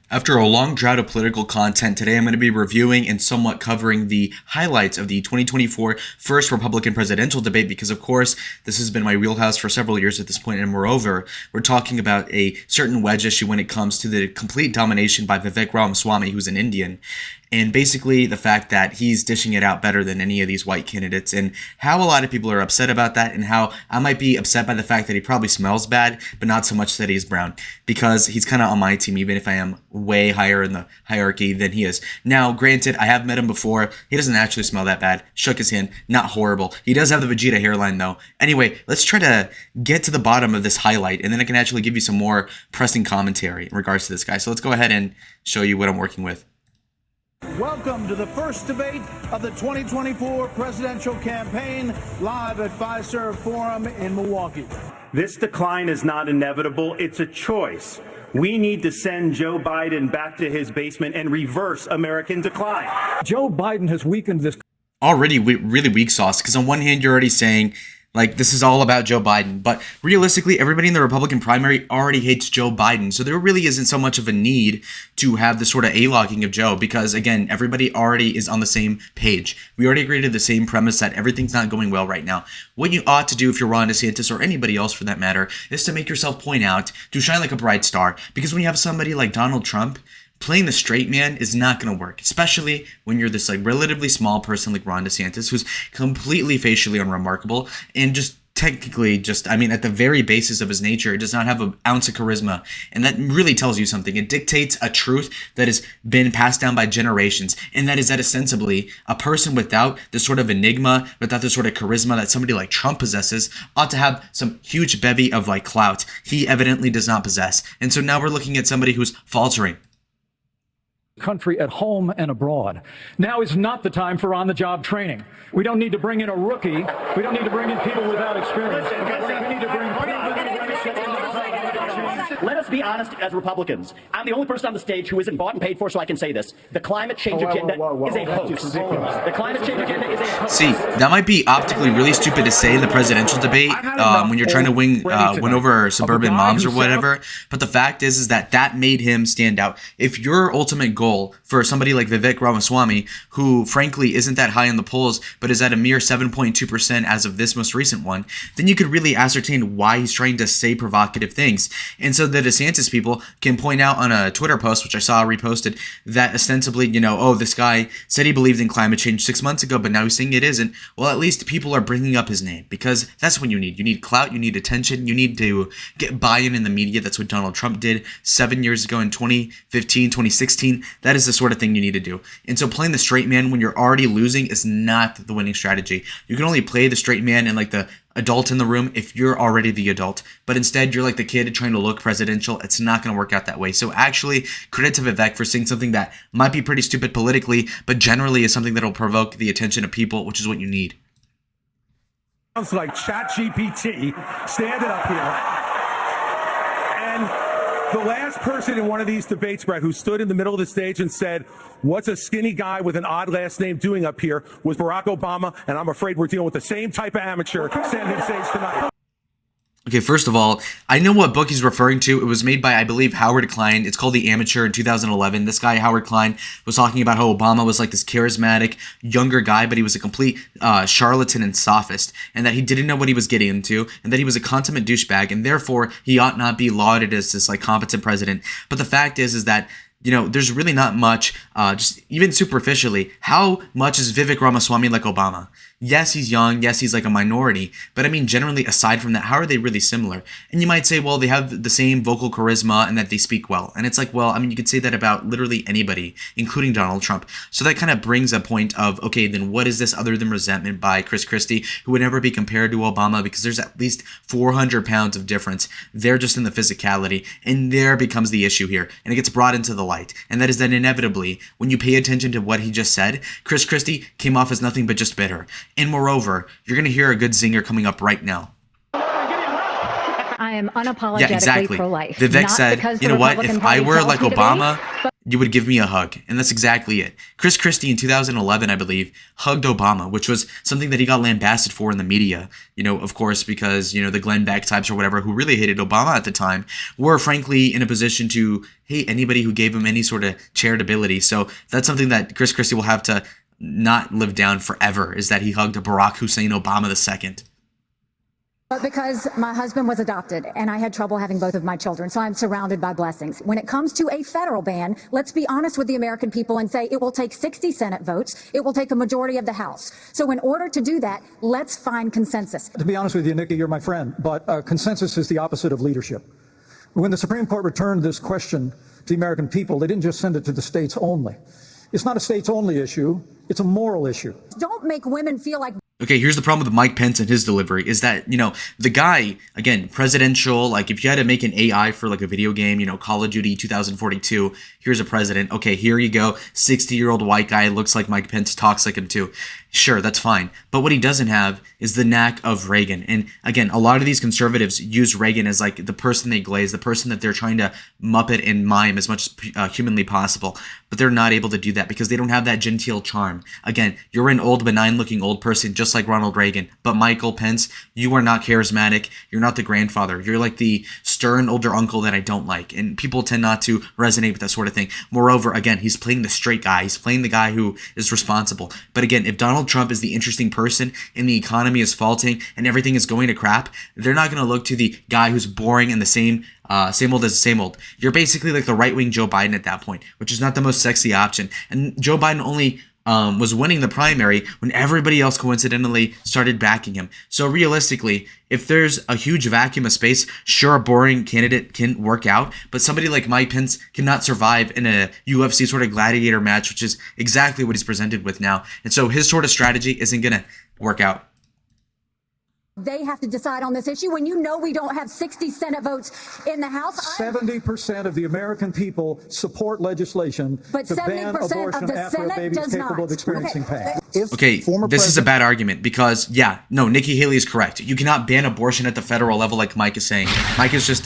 After a long drought of political content, today I'm going to be reviewing and somewhat covering the highlights of the 2024 first Republican presidential debate because, of course, this has been my wheelhouse for several years at this point, and moreover, we're talking about a certain wedge issue when it comes to the complete domination by Vivek Ramaswamy, who's an Indian, and basically the fact that he's dishing it out better than any of these white candidates, and how a lot of people are upset about that, and how I might be upset by the fact that he probably smells bad, but not so much that he's brown, because he's kind of on my team, even if I am way higher in the hierarchy than he is. Now, granted, I have met him before. He doesn't actually smell that bad. Shook his hand. Not horrible. He does have the Vegeta hairline, though. Anyway, let's try to get to the bottom of this highlight, and then I can actually give you some more pressing commentary in regards to this guy. So let's go ahead and show you what I'm working with. Welcome to the first debate of the 2024 presidential campaign, live at Fiserv Forum in Milwaukee. This decline is not inevitable. It's a choice. We need to send Joe Biden back to his basement and reverse American decline. Joe Biden has weakened this. Already really weak sauce, because on one hand, you're already saying, like, this is all about Joe Biden. But realistically, everybody in the Republican primary already hates Joe Biden. So there really isn't so much of a need to have this sort of A-logging of Joe because, again, everybody already is on the same page. We already agreed to the same premise that everything's not going well right now. What you ought to do if you're Ron DeSantis or anybody else for that matter is to make yourself point out, to shine like a bright star. Because when you have somebody like Donald Trump, playing the straight man is not going to work, especially when you're this like relatively small person like Ron DeSantis, who's completely facially unremarkable and just technically at the very basis of his nature, it does not have an ounce of charisma. And that really tells you something. It dictates a truth that has been passed down by generations. And that is that ostensibly a person without the sort of enigma, without the sort of charisma that somebody like Trump possesses, ought to have some huge bevy of like clout. He evidently does not possess. And so now we're looking at somebody who's faltering. Country at home and abroad. Now is not the time for on-the-job training. We don't need to bring in a rookie. We don't need to bring in people without experience. We need to bring Let us be honest as Republicans. I'm the only person on the stage who isn't bought and paid for, so I can say this. The climate change agenda is a hoax. The climate change agenda is a hoax. See, that might be optically really stupid to say in the presidential debate when you're trying to win over suburban moms or whatever. But the fact is that made him stand out. If your ultimate goal for somebody like Vivek Ramaswamy, who frankly isn't that high in the polls, but is at a mere 7.2% as of this most recent one, then you could really ascertain why he's trying to say provocative things. And so the DeSantis people can point out on a Twitter post, which I saw reposted, that ostensibly, this guy said he believed in climate change 6 months ago, but now he's saying it isn't. Well, at least people are bringing up his name, because that's what you need. You need clout, you need attention, you need to get buy-in in the media. That's what Donald Trump did 7 years ago in 2015, 2016. That is the sort of thing you need to do. And so playing the straight man when you're already losing is not the winning strategy. You can only play the straight man and like the adult in the room if you're already the adult, but instead you're like the kid trying to look presidential. It's not going to work out that way. So actually, credit to Vivek for saying something that might be pretty stupid politically, but generally is something that will provoke the attention of people, which is what you need. Sounds like ChatGPT standing up here. And the last person in one of these debates, Brett, who stood in the middle of the stage and said, "What's a skinny guy with an odd last name doing up here?" was Barack Obama, and I'm afraid we're dealing with the same type of amateur standing on stage tonight. Okay, first of all, I know what book he's referring to. It was made by, I believe, Howard Klein. It's called The Amateur in 2011. This guy, Howard Klein, was talking about how Obama was like this charismatic, younger guy, but he was a complete charlatan and sophist, and that he didn't know what he was getting into, and that he was a consummate douchebag, and therefore he ought not be lauded as this like competent president. But the fact is that there's really not much, just even superficially, how much is Vivek Ramaswamy like Obama? Yes, he's young. Yes, he's like a minority. But I mean, generally, aside from that, how are they really similar? And you might say, well, they have the same vocal charisma and that they speak well. And it's like, well, I mean, you could say that about literally anybody, including Donald Trump. So that kind of brings a point of, okay, then what is this other than resentment by Chris Christie, who would never be compared to Obama because there's at least 400 pounds of difference. They're just in the physicality. And there becomes the issue here. And it gets brought into the light. And that is that inevitably, when you pay attention to what he just said, Chris Christie came off as nothing but just bitter. And moreover, you're going to hear a good zinger coming up right now. I am unapologetically pro-life. Vivek said, you know what, if I were like Obama, you would give me a hug. And that's exactly it. Chris Christie in 2011, I believe, hugged Obama, which was something that he got lambasted for in the media. Of course, because, the Glenn Beck types or whatever who really hated Obama at the time were frankly in a position to hate anybody who gave him any sort of charitability. So that's something that Chris Christie will have to not live down forever, is that he hugged Barack Hussein Obama II. But because my husband was adopted and I had trouble having both of my children, so I'm surrounded by blessings. When it comes to a federal ban, let's be honest with the American people and say it will take 60 Senate votes. It will take a majority of the House. So in order to do that, let's find consensus. To be honest with you, Nikki, you're my friend, but consensus is the opposite of leadership. When the Supreme Court returned this question to the American people, they didn't just send it to the states only. It's not a states only issue. It's a moral issue. Don't make women feel like... Okay, here's the problem with Mike Pence and his delivery is that, the guy, again, presidential, like if you had to make an AI for like a video game, Call of Duty 2042, here's a president. Okay, here you go. 60-year-old white guy, looks like Mike Pence, talks like him too. Sure, that's fine. But what he doesn't have is the knack of Reagan. And again, a lot of these conservatives use Reagan as like the person they glaze, the person that they're trying to muppet and mime as much as humanly possible. But they're not able to do that because they don't have that genteel charm. Again, you're an old, benign-looking old person just like Ronald Reagan. But Michael Pence, you are not charismatic. You're not the grandfather. You're like the stern older uncle that I don't like. And people tend not to resonate with that sort of thing. Moreover, again, he's playing the straight guy. He's playing the guy who is responsible. But again, if Donald Trump is the interesting person and the economy is faulting and everything is going to crap, they're not going to look to the guy who's boring and the same old as the same old. You're basically like the right-wing Joe Biden at that point, which is not the most sexy option. And Joe Biden only was winning the primary when everybody else coincidentally started backing him. So realistically, if there's a huge vacuum of space, sure, a boring candidate can work out, but somebody like Mike Pence cannot survive in a UFC sort of gladiator match, which is exactly what he's presented with now. And so his sort of strategy isn't going to work out. They have to decide on this issue when we don't have 60 Senate votes in the House. 70% of the American people support legislation to ban abortion after a baby is capable of experiencing pain. Okay, this is a bad argument because, Nikki Haley is correct. You cannot ban abortion at the federal level like Mike is saying. Mike is just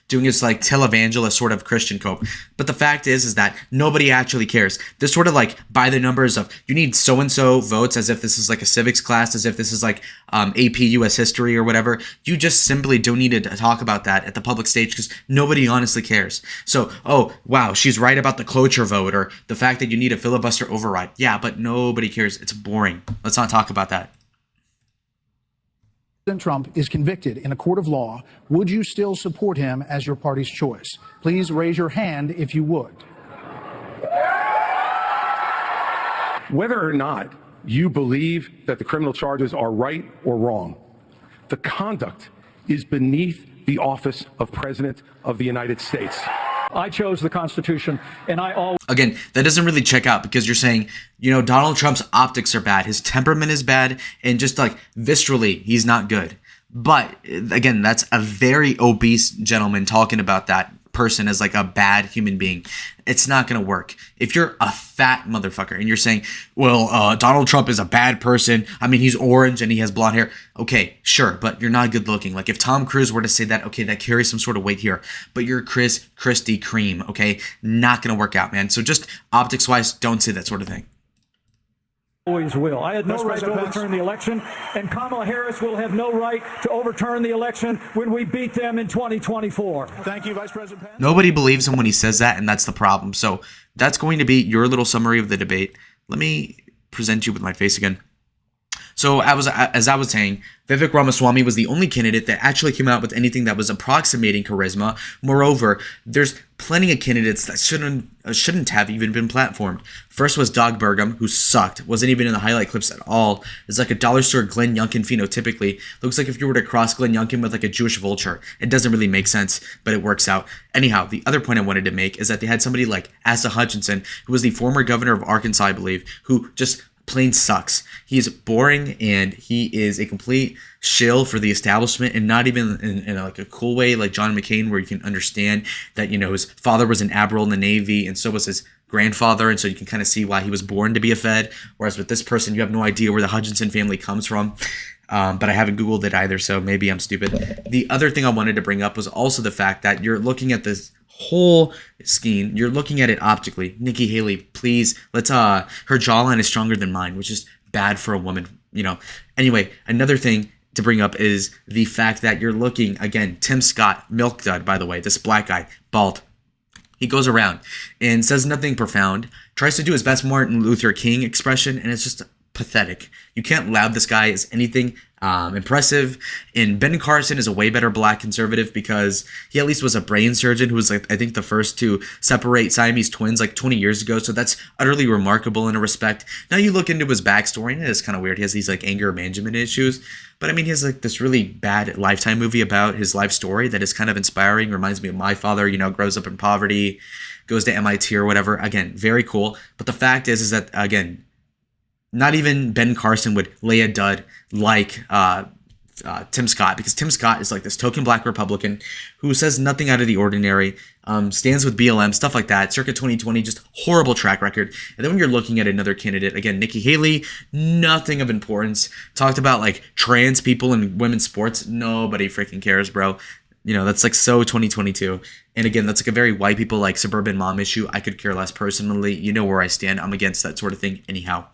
doing his like televangelist sort of Christian cope. But the fact is that nobody actually cares. This sort of like by the numbers of you need so-and-so votes as if this is like a civics class, as if this is like AP US history or whatever. You just simply don't need to talk about that at the public stage because nobody honestly cares. So, oh, wow, she's right about the cloture vote or the fact that you need a filibuster override. Yeah, but nobody cares. It's boring. Let's not talk about that. President Trump is convicted in a court of law. Would you still support him as your party's choice? Please raise your hand if you would. Whether or not you believe that the criminal charges are right or wrong, the conduct is beneath the office of President of the United States. I chose the Constitution, and Again, that doesn't really check out because you're saying, Donald Trump's optics are bad, his temperament is bad, and just like viscerally, he's not good. But again, that's a very obese gentleman talking about that person as like a bad human being. It's not going to work. If you're a fat motherfucker and you're saying, well, Donald Trump is a bad person. I mean, he's orange and he has blonde hair. Okay, sure, but you're not good looking. Like if Tom Cruise were to say that, okay, that carries some sort of weight here. But you're Chris Christie cream, okay? Not going to work out, man. So just optics wise, don't say that sort of thing. always will. I had no right to overturn the election, and Kamala Harris will have no right to overturn the election when we beat them in 2024. Thank you, Vice President Pence. Nobody believes him when he says that, and that's the problem. So that's going to be your little summary of the debate. Let me present you with my face again. So as I was saying, Vivek Ramaswamy was the only candidate that actually came out with anything that was approximating charisma. Moreover, there's plenty of candidates that shouldn't have even been platformed. First was Doug Burgum, who sucked, wasn't even in the highlight clips at all. It's like a dollar store Glenn Youngkin phenotypically. Looks like if you were to cross Glenn Youngkin with like a Jewish vulture. It doesn't really make sense, but it works out. Anyhow, the other point I wanted to make is that they had somebody like Asa Hutchinson, who was the former governor of Arkansas, I believe, who just plain sucks. He's boring and he is a complete shill for the establishment, and not even in like a cool way like John McCain, where you can understand that, you know, his father was an admiral in the Navy and so was his grandfather, and so you can kind of see why he was born to be a Fed. Whereas with this person, you have no idea where the Hutchinson family comes from. but I haven't Googled it either, so maybe I'm stupid. The other thing I wanted to bring up was also the fact that you're looking at this whole scheme. You're looking at it optically. Nikki Haley, please, let's, her jawline is stronger than mine, which is bad for a woman, you know. Anyway, another thing to bring up is the fact that you're looking, again, Tim Scott, milk dud, by the way, this black guy, bald. He goes around and says nothing profound, tries to do his best Martin Luther King expression, and it's just pathetic. You can't laud this guy as anything impressive. And Ben Carson is a way better black conservative because he at least was a brain surgeon who was, like, I think the first to separate Siamese twins like 20 years ago. So that's utterly remarkable in a respect. Now you look into his backstory and it is kind of weird. He has these like anger management issues. But I mean, he has like this really bad Lifetime movie about his life story that is kind of inspiring. Reminds me of my father, you know, grows up in poverty, goes to MIT or whatever. Again, very cool. But the fact is that, again, not even Ben Carson would lay a dud like Tim Scott, because Tim Scott is like this token black Republican who says nothing out of the ordinary, stands with BLM, stuff like that. Circa 2020, just horrible track record. And then when you're looking at another candidate, again, Nikki Haley, nothing of importance. Talked about like trans people in women's sports. Nobody freaking cares, bro. You know, that's like so 2022. And again, that's like a very white people like suburban mom issue. I could care less personally. You know where I stand. I'm against that sort of thing anyhow.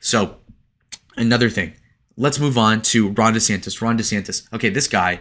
So another thing, let's move on to Ron DeSantis. Ron DeSantis. Okay, this guy,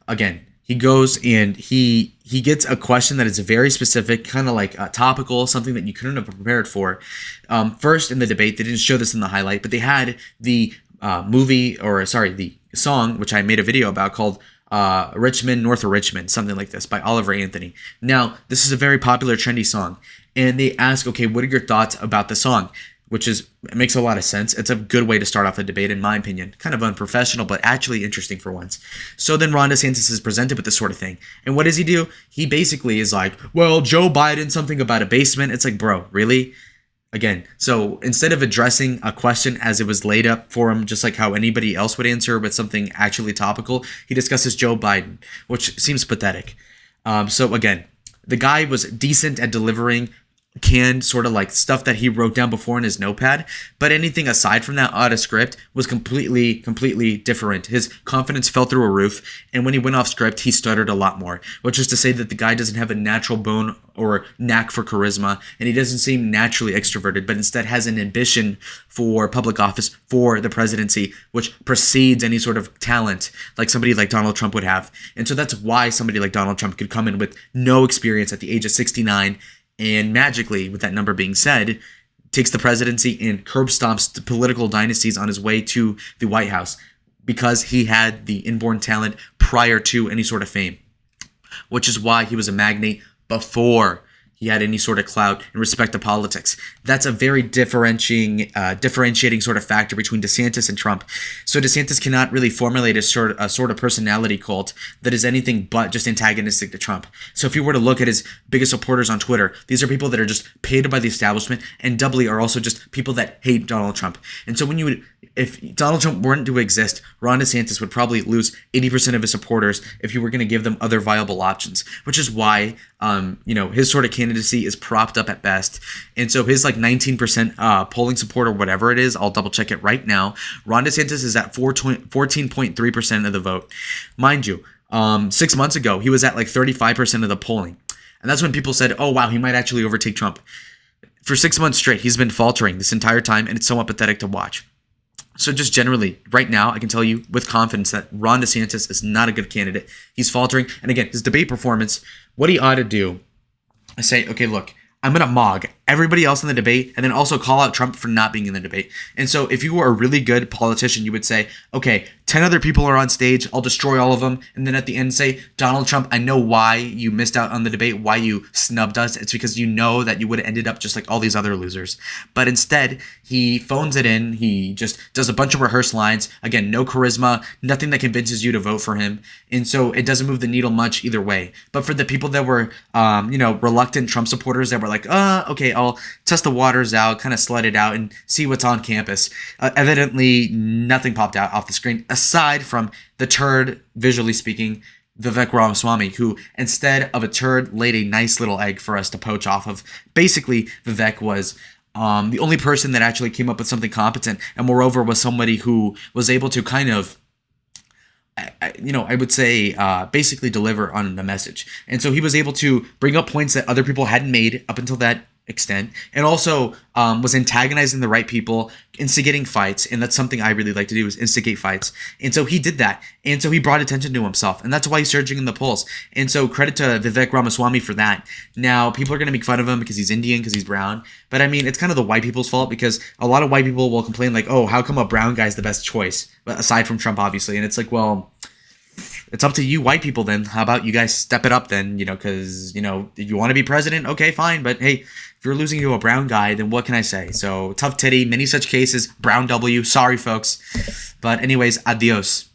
again, he goes and he gets a question that is very specific, kind of like topical, something that you couldn't have prepared for. First in the debate, they didn't show this in the highlight, but they had the the song, which I made a video about called Richmond, North of Richmond, something like this by Oliver Anthony. Now, this is a very popular, trendy song. And they ask, okay, what are your thoughts about the song? Which is, it makes a lot of sense. It's a good way to start off a debate, in my opinion. Kind of unprofessional, but actually interesting for once. So then Ron DeSantis is presented with this sort of thing. And what does he do? He basically is like, well, Joe Biden, something about a basement. It's like, bro, really? Again, so instead of addressing a question as it was laid up for him, just like how anybody else would answer with something actually topical, he discusses Joe Biden, which seems pathetic. So again, the guy was decent at delivering canned sort of like stuff that he wrote down before in his notepad, but anything aside from that out of script was completely different. His confidence fell through a roof, and when he went off script, he stuttered a lot more, which is to say that the guy doesn't have a natural bone or knack for charisma, and he doesn't seem naturally extroverted, but instead has an ambition for public office, for the presidency, which precedes any sort of talent like somebody like Donald Trump would have. And so that's why somebody like Donald Trump could come in with no experience at the age of 69 and magically, with that number being said, takes the presidency and curb stomps the political dynasties on his way to the White House because he had the inborn talent prior to any sort of fame, which is why he was a magnate before he had any sort of clout in respect to politics. That's a very differentiating sort of factor between DeSantis and Trump. So DeSantis cannot really formulate a sort of personality cult that is anything but just antagonistic to Trump. So if you were to look at his biggest supporters on Twitter, these are people that are just paid by the establishment and doubly are also just people that hate Donald Trump. And so if Donald Trump weren't to exist, Ron DeSantis would probably lose 80% of his supporters if you were going to give them other viable options, which is why, his sort of candidacy is propped up at best. And so his like 19% polling support or whatever it is, I'll double check it right now. Ron DeSantis is at 14.3% of the vote. Mind you, 6 months ago, he was at like 35% of the polling. And that's when people said, oh, wow, he might actually overtake Trump. For 6 months straight, he's been faltering this entire time, and it's somewhat pathetic to watch. So just generally, right now, I can tell you with confidence that Ron DeSantis is not a good candidate. He's faltering. And again, his debate performance, what he ought to do is say, okay, look, I'm going to mog everybody else in the debate and then also call out Trump for not being in the debate. And so if you were a really good politician, you would say, okay, 10 other people are on stage. I'll destroy all of them. And then at the end say, Donald Trump, I know why you missed out on the debate, why you snubbed us. It's because you know that you would have ended up just like all these other losers. But instead, he phones it in. He just does a bunch of rehearsed lines. Again, no charisma, nothing that convinces you to vote for him. And so it doesn't move the needle much either way. But for the people that were, reluctant Trump supporters that were like, okay, I'll test the waters out, kind of slut it out and see what's on campus. Evidently, nothing popped out off the screen aside from the turd, visually speaking, Vivek Ramaswamy, who instead of a turd laid a nice little egg for us to poach off of. Basically, Vivek was the only person that actually came up with something competent, and moreover was somebody who was able to kind of I would say basically deliver on the message. And so he was able to bring up points that other people hadn't made up until that extent, and also was antagonizing the right people, instigating fights. And that's something I really like to do, is instigate fights. And so he did that. And so he brought attention to himself, and that's why he's surging in the polls. And so credit to Vivek Ramaswamy for that. Now, people are going to make fun of him because he's Indian, because he's brown. But I mean, it's kind of the white people's fault, because a lot of white people will complain like, oh, how come a brown guy's the best choice? Aside from Trump, obviously. And it's like, well, it's up to you white people then. How about you guys step it up then, because, you want to be president? Okay, fine. But hey, if you're losing to a brown guy, then what can I say? So tough titty, many such cases, brown W. Sorry, folks. But anyways, adios.